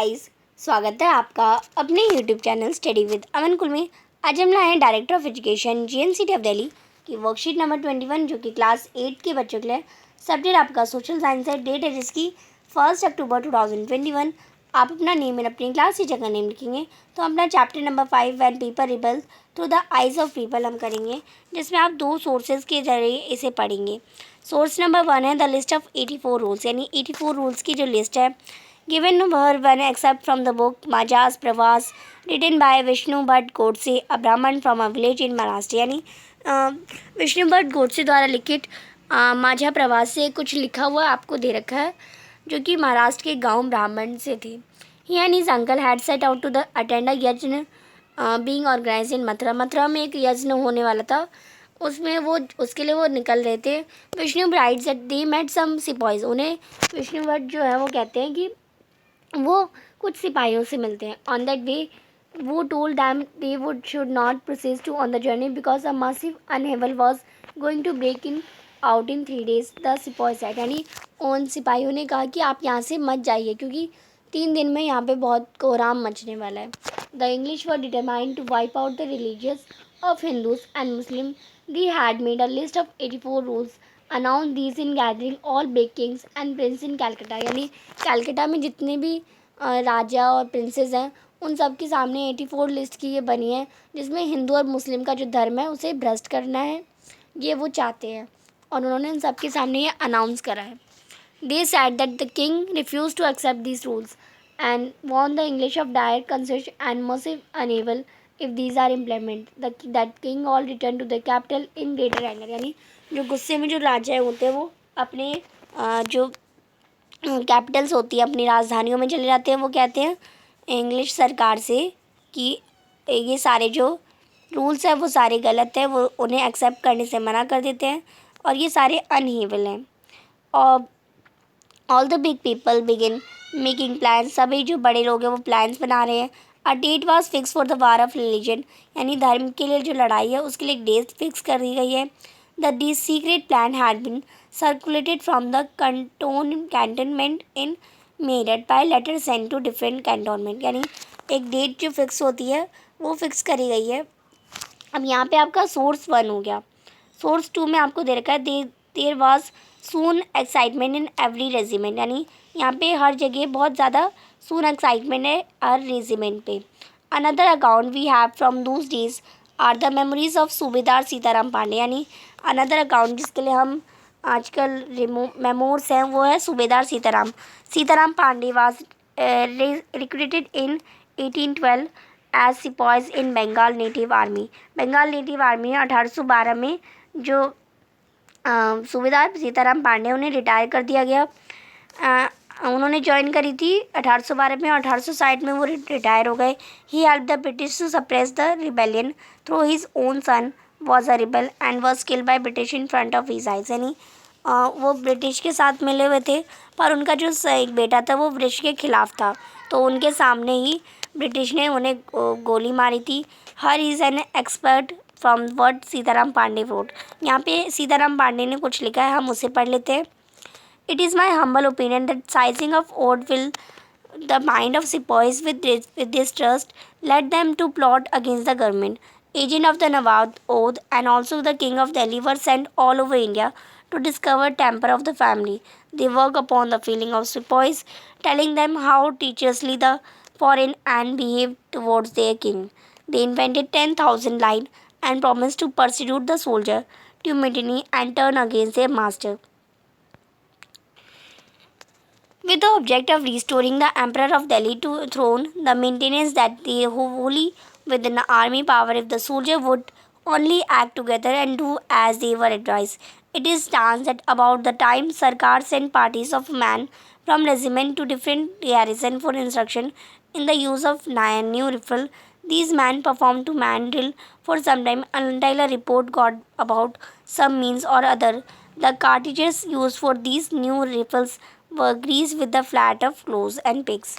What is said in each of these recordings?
Guys, स्वागत है आपका अपने यूट्यूब चैनल स्टडी विद अमन कुल में। आज हम लाए हैं director of education GNCT of Delhi की वर्कशीट नंबर 21 जो कि क्लास 8 के बच्चों के लिए। सब्जेक्ट आपका सोशल साइंस है। डेट है जिसकी 1 अक्टूबर 2021। आप अपना नेम एंड अपनी क्लास टीचर का नेम लिखेंगे। तो अपना chapter number 5 when people rebel through the eyes of people हम करेंगे, जिसमें आप 2 सोर्सेज के जरिए इसे पढ़ेंगे। सोर्स नंबर 1 है द लिस्ट ऑफ 84 रूल्स, यानी 84 रूल्स की जो लिस्ट है given her one except from the book Majas Pravas written by Vishnu Bhatt Godse, a Brahman from a village in Maharashtra। यानी विष्णु भट्ट गोडसे द्वारा लिखित माझा प्रवास से कुछ लिखा हुआ आपको दे रखा है, जो कि महाराष्ट्र के गांव ब्राह्मण से थे। He and his uncle had set out to the attend a yajna being organised in Mathura. Mathura में एक यज्ञ होने वाला था, उसमें वो उसके लिए वो निकल रहे थे। Vishnu writes that they met some sepoys. उन्हें विष्णु भट्ट जो है वो कहते हैं कि वो कुछ सिपाहियों से मिलते हैं। ऑन दैट वे वो told them they would should not proceed to on the journey because a massive upheaval was going to break in out in 3 days। The sepoy said, यानी उन सिपाहियों ने कहा कि आप यहाँ से मत जाइए क्योंकि 3 दिन में यहाँ पे बहुत कोहराम मचने वाला है। The English were determined to wipe out the religious of Hindus and Muslim. The had made a list of 84 rules announce these in gathering all big kings and prince in Calcutta. यानी Calcutta में जितने भी राजा और princess हैं उन सब के सामने 84 लिस्ट की ये बनी है, जिसमें हिंदू और मुस्लिम का जो धर्म है उसे भ्रष्ट करना है, ये वो चाहते हैं। और उन्होंने उन सब के सामने ये अनाउंस करा है। They said that the king refuse to accept these rules and won the English of dire consist and massive unable if these are implement that king all return to the capital in greater anger. यानी जो गुस्से में जो राजा होते हैं वो अपने जो कैपिटल्स होती है अपनी राजधानियों में चले जाते हैं। वो कहते हैं इंग्लिश सरकार से कि ये सारे जो रूल्स हैं वो सारे गलत हैं, वो उन्हें एक्सेप्ट करने से मना कर देते हैं और ये सारे अनहीवल हैं। और all the big people begin making plans. सभी जो बड़े लोग हैं वो प्लान्स बना रहे हैं। A date was fix for the war of religion, यानी धर्म के लिए जो लड़ाई है उसके लिए एक डेट फिक्स कर दी गई है। The this secret plan had been circulated from the cantonment in Meerut by letter send to different cantonment. यानी एक डेट जो फिक्स होती है वो फिक्स करी गई है। अब यहाँ पे आपका सोर्स 1 हो गया। सोर्स 2 में आपको दे रखा है there was soon excitement in every regiment. यानी यहाँ पे हर जगह बहुत ज़्यादा सून एक्साइटमेंट है हर रेजिमेंट पे। Another account we have from those days are the memories of Subedar Sitaram Pandey. यानी अनदर अकाउंट जिसके लिए हम आजकल मेमोर्स हैं वो है Subedar Sitaram Pande was recruited in 1812 as sepoys in Bengal native army. Bengal native army में 1812 में जो सूबेदार सीताराम पांडे उन्हें रिटायर कर दिया गया। उन्होंने ज्वाइन करी थी 1812 में और 1860 में वो रिटायर हो गए। He help the British to suppress the rebellion through his own son was a rebel and was killed by British in front of his eyes. यानी वो ब्रिटिश के साथ मिले हुए थे पर उनका जो एक बेटा था वो ब्रिटिश के खिलाफ था, तो उनके सामने ही ब्रिटिश ने उन्हें गोली मारी थी। Here is an expert from word Sitaram Pande wrote. यहाँ पे सीताराम पांडे ने कुछ लिखा है, हम उसे पढ़ लेते हैं। It is my humble opinion that seizing of Oudh will the mind of sepoys with this trust led them to plot against the government. Agent of the Nawab Oath and also the King of Delhi were sent all over India to discover temper of the family. They work upon the feeling of sepoys, telling them how treacherously the foreign and behaved towards their king. They invented 10,000 lies and promised to persecute the soldier to mutiny and turn against their master. With the object of restoring the Emperor of Delhi to throne, the maintenance that they wholly within the army power if the soldier would only act together and do as they were advised. It is stands that about the time Sarkar sent parties of men from regiment to different garrison for instruction in the use of new rifle. These men performed to man drill for some time until a report got about some means or other. The cartridges used for these new rifles were greased with the fat of cloves and pigs.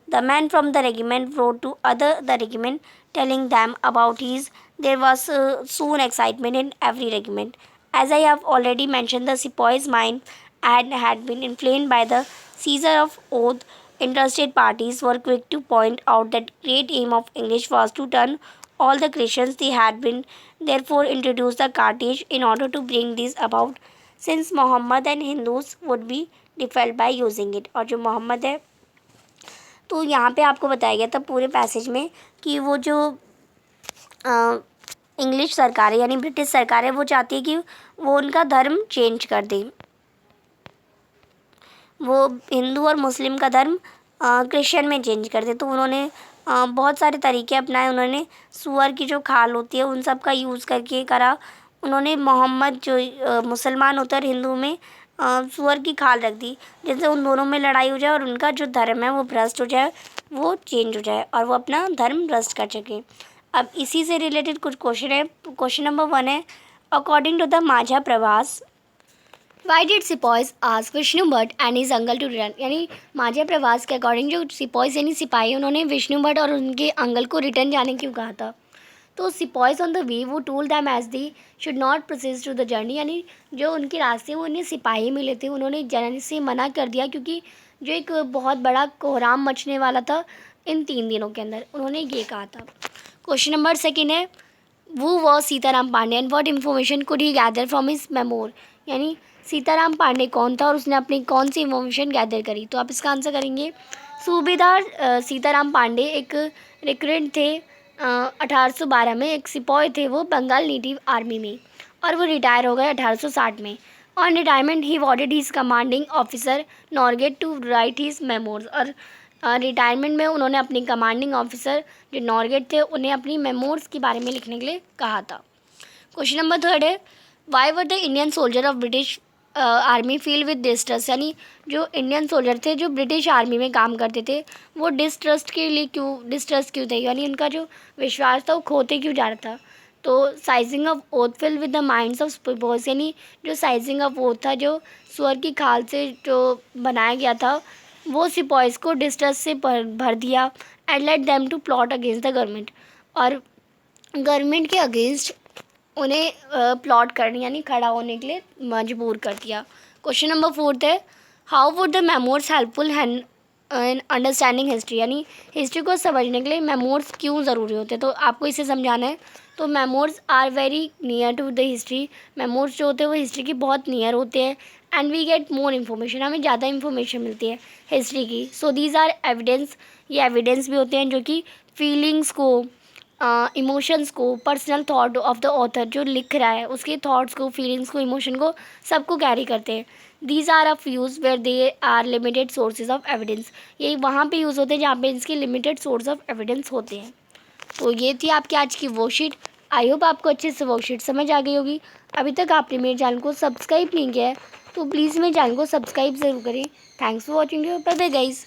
The men from the regiment wrote to other the regiment, telling them about his. There was soon excitement in every regiment. As I have already mentioned, the sepoy's mind had been inflamed by the seizure of oath Interested parties were quick to point out that great aim of English was to turn all the Christians they had been, therefore introduced the Carthage in order to bring this about, since Muhammad and Hindus would be defiled by using it. और जो मोहम्मद है, तो यहाँ पे आपको बताया गया था पूरे पैसेज में कि वो जो इंग्लिश सरकार है यानी ब्रिटिश सरकार है, वो चाहती है कि वो उनका धर्म चेंज कर दे, वो हिंदू और मुस्लिम का धर्म क्रिश्चियन में चेंज कर दे। तो उन्होंने बहुत सारे तरीके अपनाए। उन्होंने सूअर की जो खाल होती है उन सब का यूज़ करके करा। उन्होंने मोहम्मद जो मुसलमान होता है हिंदू में सूअर की खाल रख दी, जिससे उन दोनों में लड़ाई हो जाए और उनका जो धर्म है वो भ्रष्ट हो जाए, वो चेंज हो जाए और वो अपना धर्म भ्रष्ट कर सके। अब इसी से रिलेटेड कुछ क्वेश्चन है। क्वेश्चन नंबर 1 है, according to the Majha Pravas why did sepoys ask Vishnu Bhatt and his uncle to return. यानी माझा प्रवास के अकॉर्डिंग जो सिपॉयज यानी सिपाही उन्होंने विष्णु भट्ट और उनके अंकल को रिटर्न जाने क्यों कहा था। तो सिपॉयज ऑन द वे वो told them as they should not proceed to the journey, यानी जो उनके रास्ते वो उन्हें सिपाही मिले थे, उन्होंने जाने से मना कर दिया क्योंकि जो एक बहुत बड़ा कोहराम मचने वाला था इन 3 दिनों के अंदर, उन्होंने ये कहा था। क्वेश्चन नंबर 2 है, वो was Sitaram Pande and what information could he gather from his memoir. यानी सीताराम पांडे कौन था और उसने अपनी कौन सी इन्फॉर्मेशन गैदर करी। तो आप इसका आंसर करेंगे सूबेदार सीताराम पांडे एक रिक्रूट थे 1812 में, एक सिपाही थे वो बंगाल नेटिव आर्मी में, और वो रिटायर हो गए 1860 में। On retirement he worded his commanding officer Norgate to write his memoirs, और रिटायरमेंट में उन्होंने अपनी कमांडिंग ऑफिसर जो नॉर्गेट थे उन्हें अपनी मेमोर्स के बारे में लिखने के लिए कहा था। क्वेश्चन नंबर 3 है, why were the Indian soldier of British army feel with distrust. यानी जो इंडियन सोल्जर थे जो ब्रिटिश आर्मी में काम करते थे वो डिस्ट्रस्ट क्यों थे, यानी उनका जो विश्वास था वो खोते क्यों जा रहा था। तो seizing of Oudh fill with the minds of peoples, यानी जो साइजिंग ऑफ ओथ था जो सुअर की खाल से जो बनाया गया था वो सिपॉयज को डिस्ट्रस्ट से भर दिया and let them to plot against the government, और गवर्नमेंट के अगेंस्ट उन्हें प्लॉट करने यानी खड़ा होने के लिए मजबूर कर दिया। क्वेश्चन नंबर 4 है, how would the memoirs helpful in understanding history. यानी हिस्ट्री को समझने के लिए मेमोर्स क्यों ज़रूरी होते हैं, तो आपको इसे समझाना है। तो memoirs are very near to the history, memoirs जो होते हैं वो हिस्ट्री के बहुत नियर होते हैं and we get more information, हमें ज़्यादा इन्फॉर्मेशन मिलती है हिस्ट्री की। सो दीज आर एविडेंस, ये एविडेंस भी होते हैं जो कि फीलिंग्स को इमोशंस को, personal thought of the author जो लिख रहा है उसके थॉट्स को, फीलिंग्स को, इमोशन को सबको कैरी करते हैं। These are of use where they are limited sources of evidence, यही वहाँ पे यूज़ होते हैं जहाँ पे इसके लिमिटेड सोर्स ऑफ एविडेंस होते हैं। तो ये थी आपकी आज की वर्कशीट। आई होप आपको अच्छे से वर्कशीट समझ आ गई होगी। अभी तक आपने मेरे चैनल को सब्सक्राइब नहीं किया है तो प्लीज़ मेरे चैनल को सब्सक्राइब ज़रूर करें। Thanks for watching, bye bye guys.